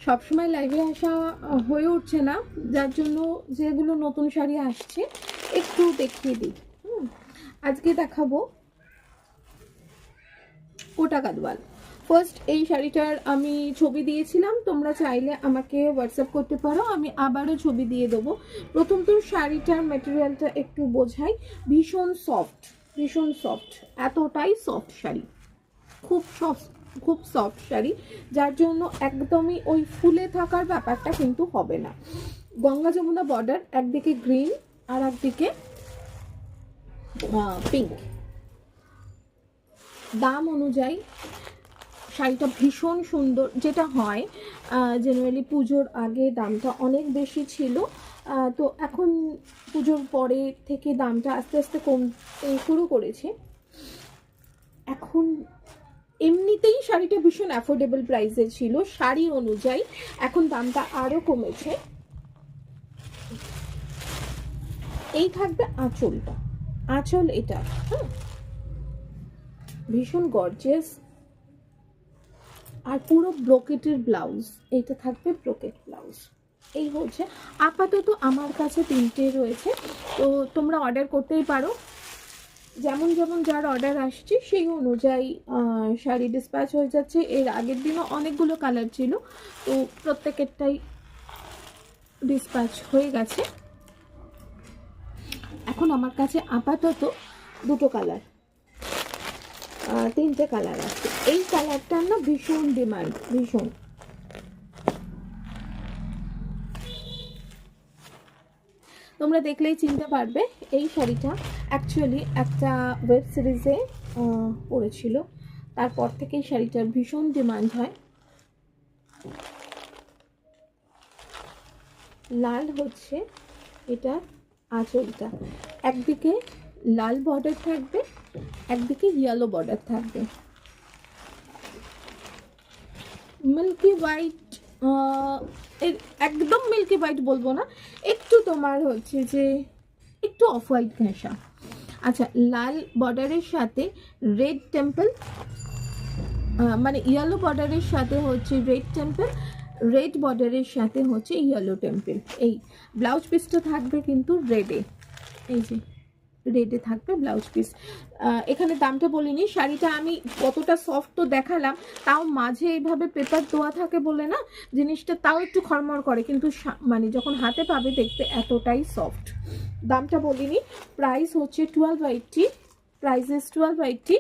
সবসময় লাইভে আসা হয়ে উঠছে না, যার জন্য যেগুলো নতুন শাড়ি আসছে একটু দেখিয়ে দিই। আজকে দেখাবো কোটা গাদওয়াল। ফার্স্ট এই শাড়িটার আমি ছবি দিয়েছিলাম, তোমরা চাইলে আমাকে হোয়াটসঅ্যাপ করতে পারো, আমি আবারও ছবি দিয়ে দেবো। প্রথম তো শাড়িটার ম্যাটেরিয়ালটা একটু বোঝাই, ভীষণ সফট, ভীষণ সফট, এতটাই সফট শাড়ি, খুব সফট শাড়ি, যার জন্য একদমই ওই ফুলে থাকার ব্যাপারটা কিন্তু হবে না। গঙ্গা যমুনা বর্ডার, একদিকে গ্রিন আর একদিকে পিঙ্ক। দাম অনুযায়ী শাড়িটা ভীষণ সুন্দর। যেটা হয় জেনারেলি পুজোর আগে দামটা অনেক বেশি ছিল, তো এখন পুজোর পরে থেকে দামটা আস্তে আস্তে কমতে শুরু করেছে। এখন এমনিতেই শাড়িটা ভীষণ অ্যাফোর্ডেবল প্রাইসে ছিল, শাড়ি অনুযায়ী এখন দামটা আরও কমেছে। এই থাকবে আঁচলটা, আঁচল এটা, হ্যাঁ, ভীষণ গর্জিয়াস। আর পুরো ব্রোকেটের ব্লাউজ, এইটা থাকবে ব্রোকেট ব্লাউজ। এই হচ্ছে আপাতত আমার কাছে 3টে রয়েছে, তো তোমরা অর্ডার করতেই পারো। যেমন যেমন যার অর্ডার আসছে সেই অনুযায়ী শাড়ি ডিসপ্যাচ হয়ে যাচ্ছে। এর আগের দিনও অনেকগুলো কালার ছিল, তো প্রত্যেকেরটাই ডিসপ্যাচ হয়ে গেছে। এখন আমার কাছে আপাতত 2টো কালার, 3টে কালার আছে। এই কালারটার না ভীষণ ডিমান্ড, ভীষণ। তোমরা দেখলেই চিনতে পারবে। এই শাড়িটা অ্যাকচুয়ালি একটা ওয়েব সিরিজে পড়েছিল, তারপর থেকেই শাড়িটার ভীষণ ডিমান্ড হয়। লাল হচ্ছে এটা আঁচলটা, একদিকে লাল বর্ডার থাকবে, একদিকে ইয়েলো বর্ডার থাকবে। মিল্কি হোয়াইট, একদম মিল্কি হোয়াইট বলবো না, একটু তোমার হচ্ছে যে একটু অফ হোয়াইট ঘেঁষা। আচ্ছা, লাল বর্ডারের সাথে রেড টেম্পল, মানে ইয়েলো বর্ডারের সাথে হচ্ছে রেড টেম্পল, রেড বর্ডারের সাথে হচ্ছে ইয়েলো টেম্পল। এই ব্লাউজ পিসটা থাকবে কিন্তু রেডে, এই যে রেডে থাকবে ব্লাউজ পিস। এখানে দামটা বলিনি। শাড়িটা আমি কতটা সফট তো দেখালাম, তাও মাঝে এইভাবে পেপার দেওয়া থাকে বলে না জিনিসটা তাও একটু খরমর করে, কিন্তু মানে যখন হাতে পাবে দেখতে এতটাই সফট। দামটা বলিনি। প্রাইস হচ্ছে 1280, প্রাইস ইস 1280।